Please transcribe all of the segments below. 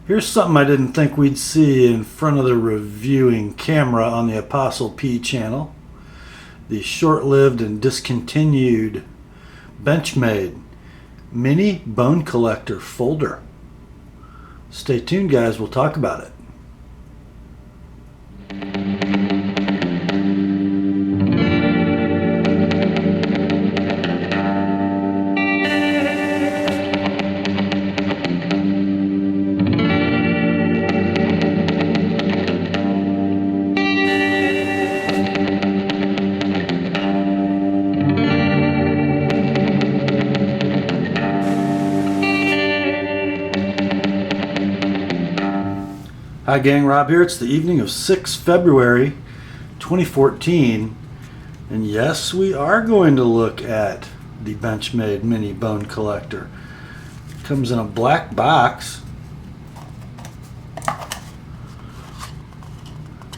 Here's something I didn't think we'd see in front of the reviewing camera on the Apostle P channel. The short-lived and discontinued Benchmade Mini Bone Collector Folder. Stay tuned, guys. We'll talk about it. Hi gang, Rob here. It's the evening of 6 February 2014, and yes, we are going to look at the Benchmade Mini Bone Collector. It comes in a black box. A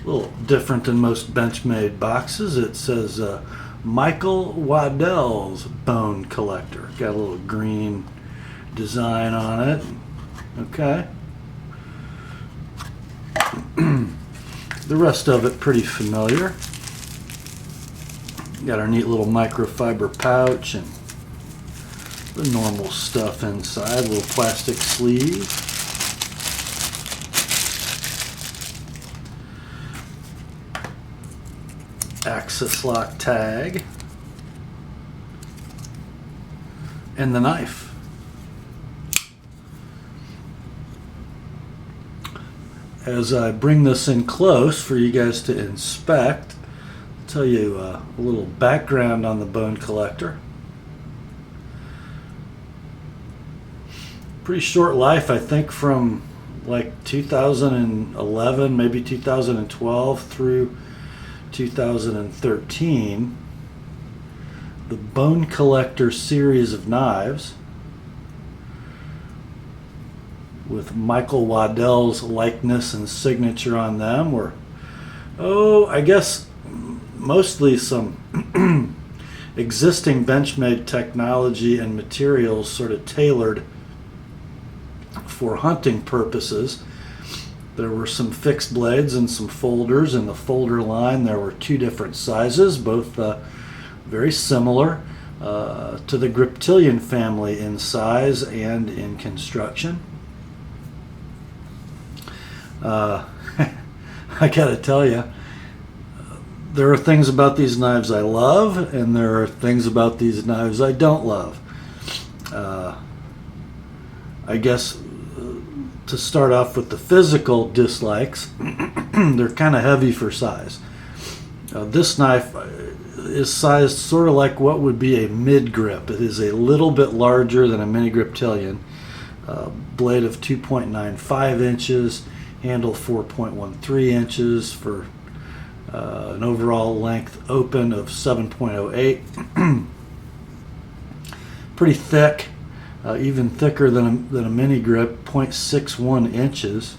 little different than most Benchmade boxes. It says Michael Waddell's Bone Collector. Got a little green design on it. Okay. The rest of it pretty familiar. Got our neat little microfiber pouch and the normal stuff inside. A little plastic sleeve. Axis lock tag. And the knife. As I bring this in close for you guys to inspect, I'll tell you a little background on the Bone Collector. Pretty short life, I think, from like 2011, maybe 2012 through 2013. The Bone Collector series of knives, with Michael Waddell's likeness and signature on them, were, I guess mostly some existing Benchmade technology and materials sort of tailored for hunting purposes. There were some fixed blades and some folders. In the folder line there were two different sizes, both very similar to the Griptilian family in size and in construction. I gotta tell you, there are things about these knives I love, and there are things about these knives I don't love. I guess to start off with the physical dislikes, they're kind of heavy for size. This knife is sized sort of like what would be a mid-grip. It is a little bit larger than a Mini Griptilian. Blade of 2.95 inches. Handle 4.13 inches for an overall length open of 7.08. Pretty thick, even thicker than a mini grip, 0.61 inches.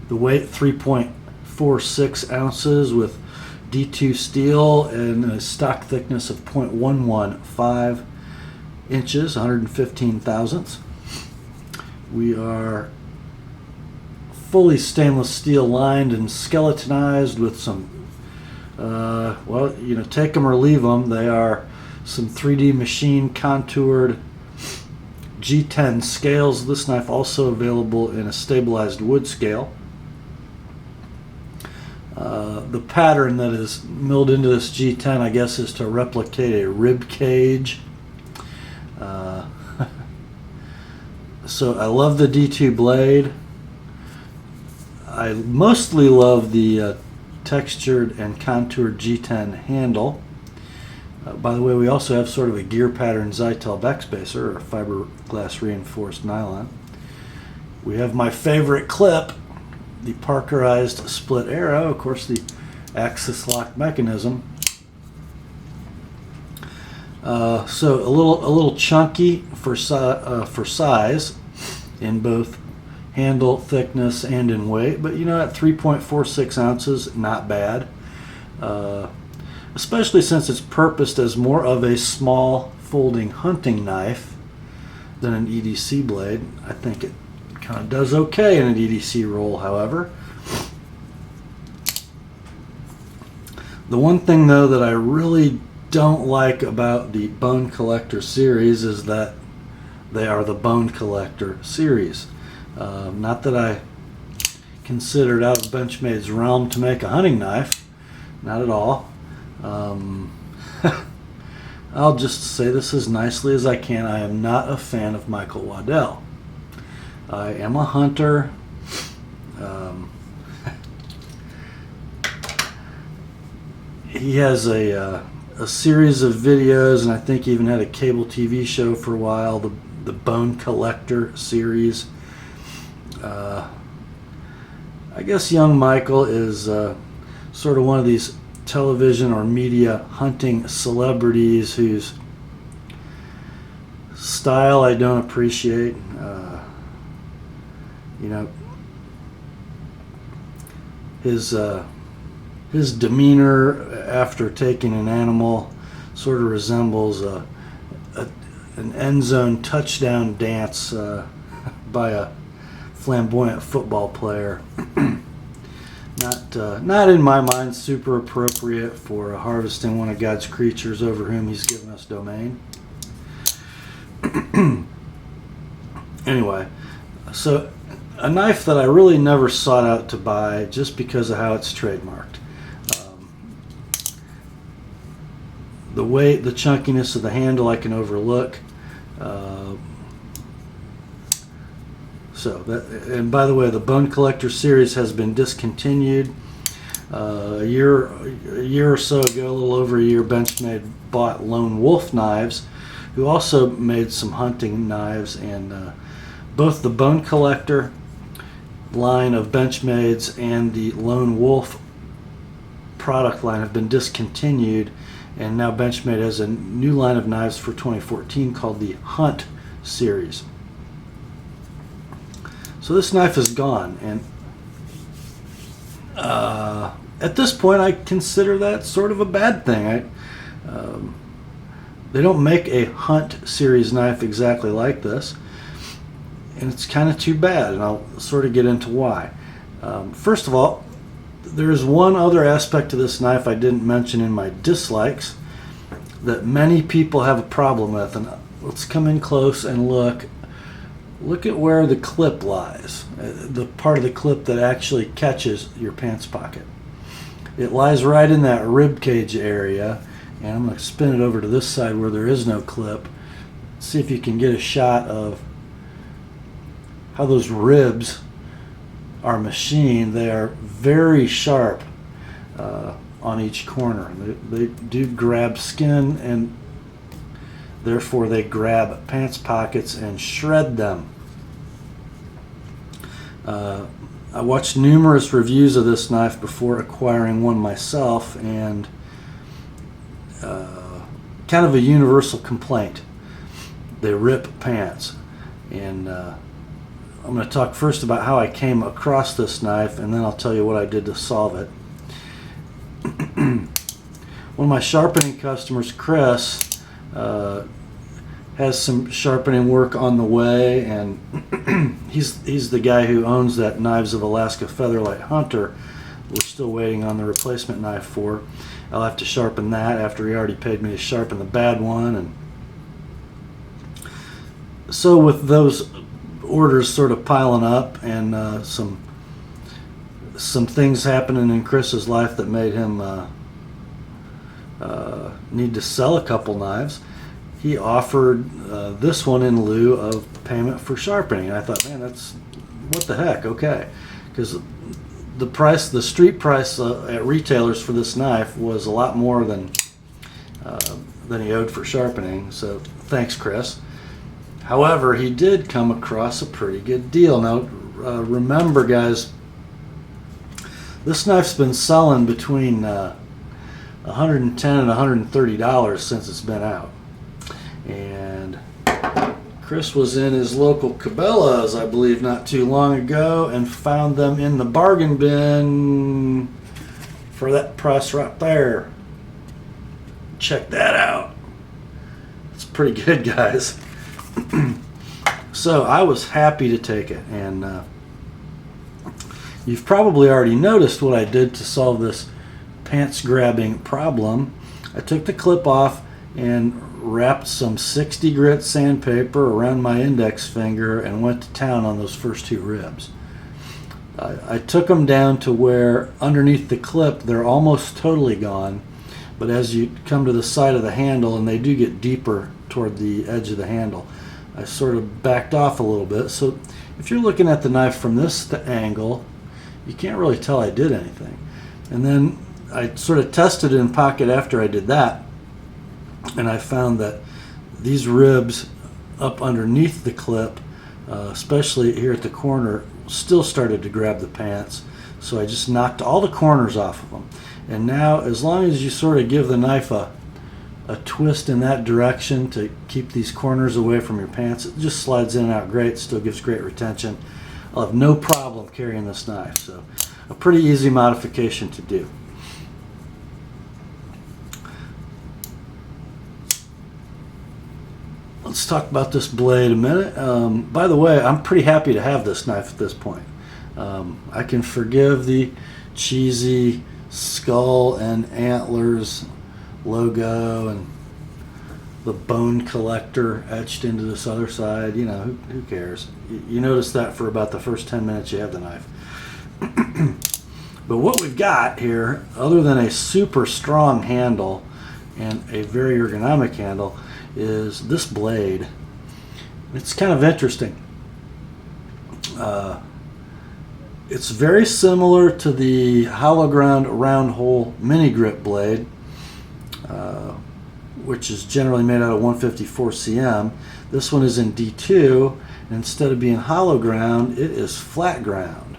The weight 3.46 ounces with D2 steel and a stock thickness of 0.115 inches, 115 thousandths. We are fully stainless steel lined and skeletonized with some, take them or leave them. They are some 3D machine contoured G10 scales. This knife also available in a stabilized wood scale. The pattern that is milled into this G10, I guess, is to replicate a rib cage. So I love the D2 blade. I mostly love the textured and contoured G10 handle. By the way, we also have sort of a gear pattern Zytel backspacer, or fiberglass reinforced nylon. We have my favorite clip, the Parkerized split arrow, of course the axis lock mechanism. So a little chunky for size in both handle thickness and in weight, but at 3.46 ounces, not bad. Especially since it's purposed as more of a small folding hunting knife than an EDC blade. I think it Does okay in an EDC roll, however. The one thing, though, that I really don't like about the Bone Collector series is that they are the Bone Collector series. Not that I consider it out of Benchmade's realm to make a hunting knife. Not at all. I'll just say this as nicely as I can. I am not a fan of Michael Waddell. I am a hunter. He has a series of videos, and I think he even had a cable TV show for a while, the Bone Collector series. I guess young Michael is sort of one of these television or media hunting celebrities whose style I don't appreciate. His demeanor after taking an animal sort of resembles an end zone touchdown dance by a flamboyant football player. Not in my mind super appropriate for harvesting one of God's creatures over whom He's given us domain. Anyway, so a knife that I really never sought out to buy just because of how it's trademarked. The weight, the chunkiness of the handle I can overlook. And by the way, the Bone Collector series has been discontinued. A year or so ago, a little over a year, Benchmade bought Lone Wolf Knives, who also made some hunting knives, and both the Bone Collector line of Benchmades and the Lone Wolf product line have been discontinued, and now Benchmade has a new line of knives for 2014 called the Hunt series. So this knife is gone, and at this point I consider that sort of a bad thing. They don't make a Hunt series knife exactly like this, and it's kind of too bad, and I'll sort of get into why. First of all, there's one other aspect to this knife I didn't mention in my dislikes that many people have a problem with, and let's come in close and look at where the clip lies, the part of the clip that actually catches your pants pocket. It lies right in that rib cage area, and I'm going to spin it over to this side where there is no clip. See if you can get a shot of how those ribs are machined. They are very sharp on each corner. They do grab skin, and therefore they grab pants pockets and shred them. I watched numerous reviews of this knife before acquiring one myself, and kind of a universal complaint: they rip pants. And I'm going to talk first about how I came across this knife, and then I'll tell you what I did to solve it. One of my sharpening customers, Chris, has some sharpening work on the way, and he's the guy who owns that Knives of Alaska Featherlight Hunter we're still waiting on the replacement knife for. I'll have to sharpen that after he already paid me to sharpen the bad one. And so with those orders sort of piling up, and some things happening in Chris's life that made him need to sell a couple knives, he offered this one in lieu of payment for sharpening. And I thought, man, that's what the heck, okay, because the street price at retailers for this knife was a lot more than he owed for sharpening. So thanks, Chris. However, he did come across a pretty good deal. Now, remember, guys, this knife's been selling between $110 and $130 since it's been out. And Chris was in his local Cabela's, I believe, not too long ago, and found them in the bargain bin for that price right there. Check that out. It's pretty good, guys. So I was happy to take it, and you've probably already noticed what I did to solve this pants grabbing problem. I took the clip off and wrapped some 60 grit sandpaper around my index finger and went to town on those first two ribs. I took them down to where underneath the clip they're almost totally gone, but as you come to the side of the handle, and they do get deeper toward the edge of the handle, I sort of backed off a little bit. So if you're looking at the knife from this angle, you can't really tell I did anything. And then I sort of tested it in pocket after I did that, and I found that these ribs up underneath the clip, especially here at the corner, still started to grab the pants. So I just knocked all the corners off of them. And now, as long as you sort of give the knife a twist in that direction to keep these corners away from your pants, it just slides in and out great, still gives great retention. I'll have no problem carrying this knife. So a pretty easy modification to do. Let's talk about this blade a minute. By the way, I'm pretty happy to have this knife at this point. I can forgive the cheesy skull and antlers logo and the bone collector etched into this other side. You know, who cares? You notice that for about the first 10 minutes you have the knife. But what we've got here, other than a super strong handle and a very ergonomic handle, is this blade. It's kind of interesting. It's very similar to the hollow ground round hole mini grip blade, which is generally made out of 154 cm. This one is in D2, and instead of being hollow ground, it is flat ground.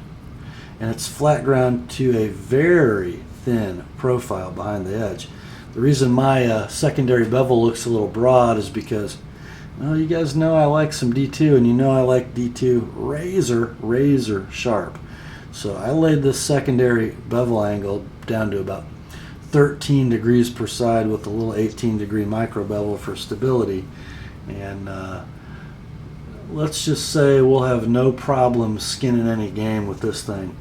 And it's flat ground to a very thin profile behind the edge. The reason my secondary bevel looks a little broad is because, well, you guys know I like some D2, and you know I like D2 razor sharp. So I laid this secondary bevel angle down to about 13 degrees per side with a little 18-degree micro bevel for stability. And let's just say we'll have no problem skinning any game with this thing.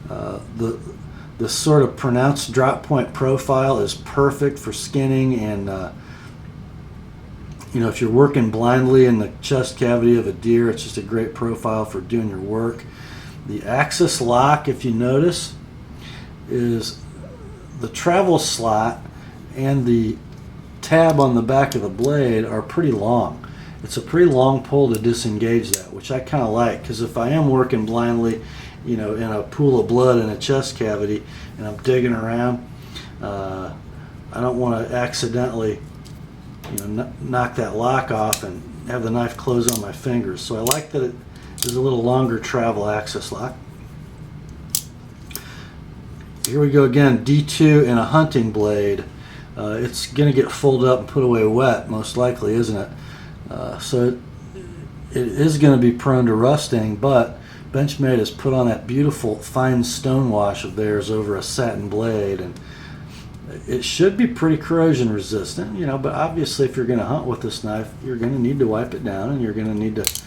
The sort of pronounced drop point profile is perfect for skinning, and you know, if you're working blindly in the chest cavity of a deer, it's just a great profile for doing your work. The axis lock, if you notice, is the travel slot and the tab on the back of the blade are pretty long. It's a pretty long pull to disengage that, which I kind of like, because if I am working blindly, you know, in a pool of blood in a chest cavity and I'm digging around, I don't want to accidentally, you know, knock that lock off and have the knife close on my fingers. So I like that it is a little longer travel axis lock. Here we go again, D2 in a hunting blade. It's going to get folded up and put away wet, most likely, isn't it? So it is going to be prone to rusting, but Benchmade has put on that beautiful fine stone wash of theirs over a satin blade, and it should be pretty corrosion resistant, you know, but obviously if you're going to hunt with this knife, you're going to need to wipe it down, and you're going to need to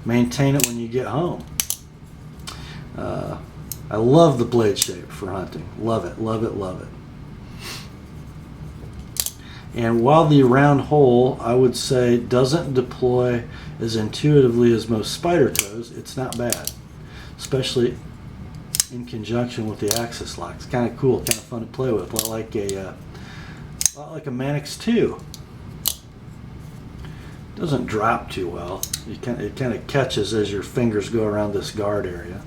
maintain it when you get home. I love the blade shape for hunting. Love it, love it, love it. And while the round hole, I would say, doesn't deploy as intuitively as most spider toes, it's not bad, especially in conjunction with the axis lock. It's kind of cool, kind of fun to play with, a lot like a Manix 2. Doesn't drop too well. It kind of catches as your fingers go around this guard area,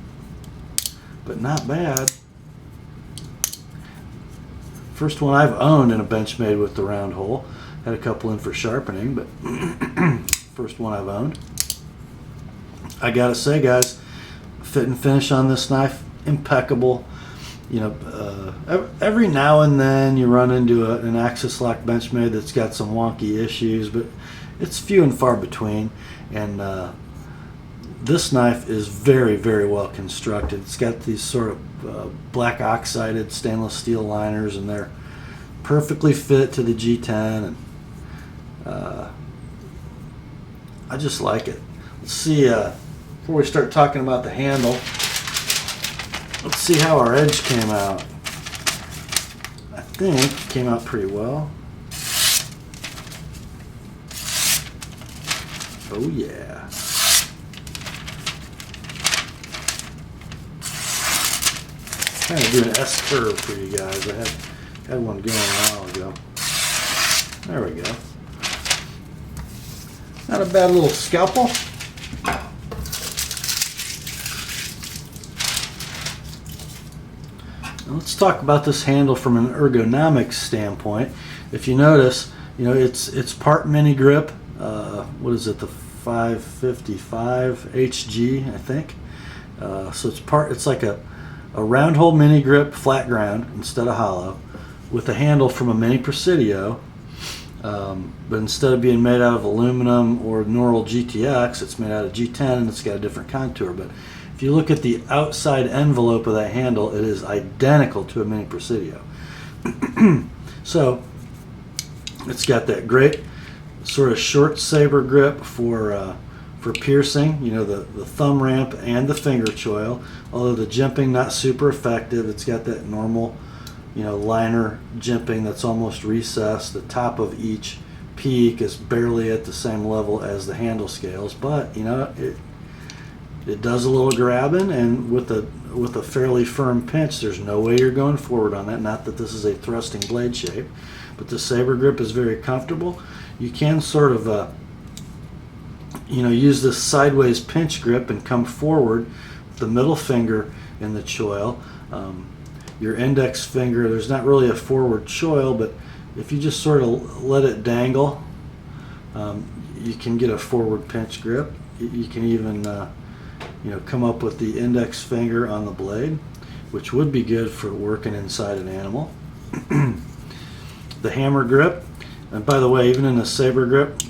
but not bad. First one I've owned in a Benchmade with the round hole. Had a couple in for sharpening, but first one I've owned. I gotta say, guys, fit and finish on this knife, impeccable. You know, every now and then you run into an axis lock Benchmade that's got some wonky issues, but it's few and far between. And this knife is very, very well constructed. It's got these sort of black oxided stainless steel liners, and they're perfectly fit to the G10, and I just like it. Let's see, before we start talking about the handle, let's see how our edge came out. I think it came out pretty well. Oh yeah. Kind of do an S curve for you guys. I had one going a while ago. There we go. Not a bad little scalpel. Now let's talk about this handle from an ergonomics standpoint. If you notice, it's part mini grip. What is it? The 555 HG, I think. So it's like a round hole mini grip, flat ground instead of hollow, with a handle from a Mini Presidio. But instead of being made out of aluminum or Normal GTX, it's made out of G10 and it's got a different contour. But if you look at the outside envelope of that handle, it is identical to a Mini Presidio. So it's got that great sort of short saber grip for piercing, the thumb ramp and the finger choil. Although the jimping not super effective, it's got that normal liner jimping that's almost recessed. The top of each peak is barely at the same level as the handle scales, but it does a little grabbing, and with a fairly firm pinch, there's no way you're going forward on that. Not that this is a thrusting blade shape, but the saber grip is very comfortable. You can sort of use this sideways pinch grip and come forward with the middle finger in the choil. Your index finger, there's not really a forward choil, but if you just sort of let it dangle, you can get a forward pinch grip. You can even come up with the index finger on the blade, which would be good for working inside an animal. The hammer grip, and by the way, even in the saber grip,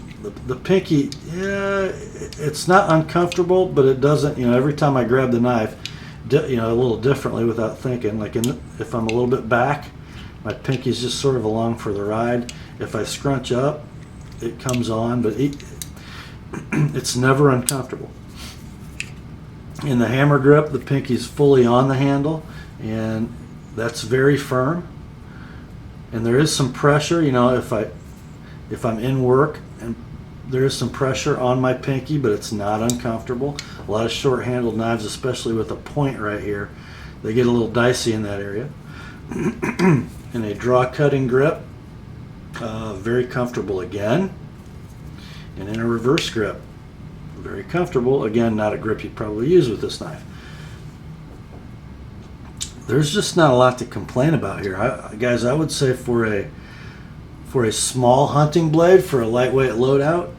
the pinky, it's not uncomfortable, but it doesn't, every time I grab the knife, a little differently without thinking. Like if I'm a little bit back, my pinky's just sort of along for the ride. If I scrunch up, it comes on, but it's never uncomfortable. In the hammer grip, the pinky's fully on the handle, and that's very firm. And there is some pressure, if I'm in work, and there is some pressure on my pinky, but it's not uncomfortable. A lot of short-handled knives, especially with a point right here, they get a little dicey in that area. In a draw-cutting grip, very comfortable again. And in a reverse grip, very comfortable. Again, not a grip you'd probably use with this knife. There's just not a lot to complain about here. Guys, I would say for a small hunting blade, for a lightweight loadout,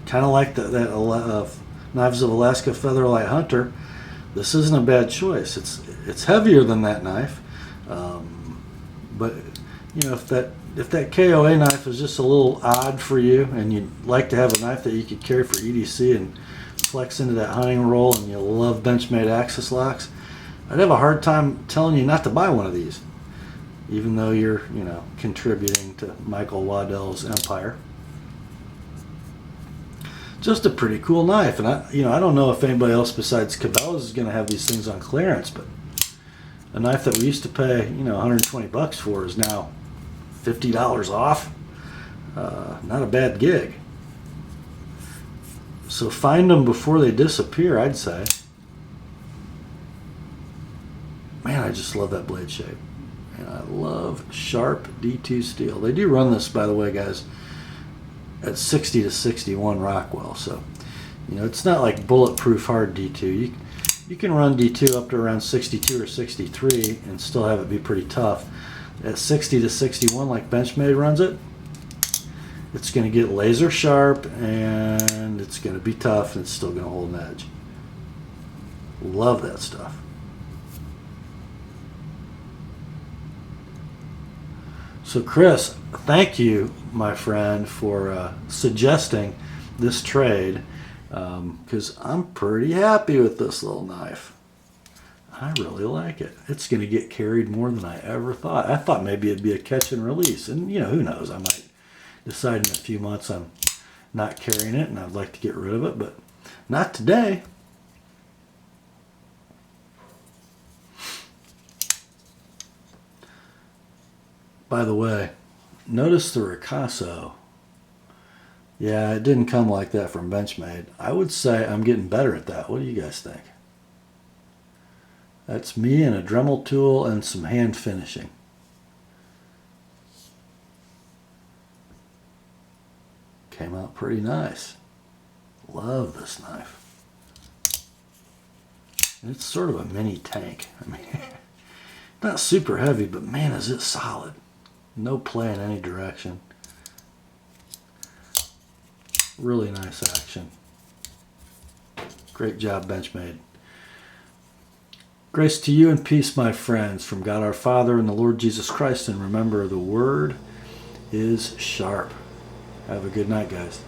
kind of like that Knives of Alaska Featherlight Hunter, this isn't a bad choice. It's heavier than that knife, but if that KOA knife is just a little odd for you, and you'd like to have a knife that you could carry for EDC and flex into that hunting roll, and you love Benchmade axis locks, I'd have a hard time telling you not to buy one of these, even though you're contributing to Michael Waddell's empire. Just a pretty cool knife, and I don't know if anybody else besides Cabela's is going to have these things on clearance, but a knife that we used to pay $120 for is now $50 off. Not a bad gig. So find them before they disappear, I'd say. Man, I just love that blade shape. And I love sharp D2 steel. They do run this, by the way, guys, at 60 to 61 Rockwell. So, it's not like bulletproof hard D2. You can run D2 up to around 62 or 63 and still have it be pretty tough. At 60 to 61, like Benchmade runs it, it's going to get laser sharp and it's going to be tough, and it's still going to hold an edge. Love that stuff. So Chris, thank you, my friend, for suggesting this trade, because I'm pretty happy with this little knife. I really like it. It's going to get carried more than I ever thought. I thought maybe it'd be a catch and release, and who knows, I might decide in a few months I'm not carrying it and I'd like to get rid of it, but Not today. By the way, notice the ricasso. Yeah, it didn't come like that from Benchmade. I would say I'm getting better at that. What do you guys think? That's me and a Dremel tool and some hand finishing. Came out pretty nice. Love this knife. It's sort of a mini tank. I mean, not super heavy, but man, is it solid. No play in any direction. Really nice action. Great job, Benchmade. Grace to you and peace, my friends, from God our Father and the Lord Jesus Christ. And remember, the word is sharp. Have a good night, guys.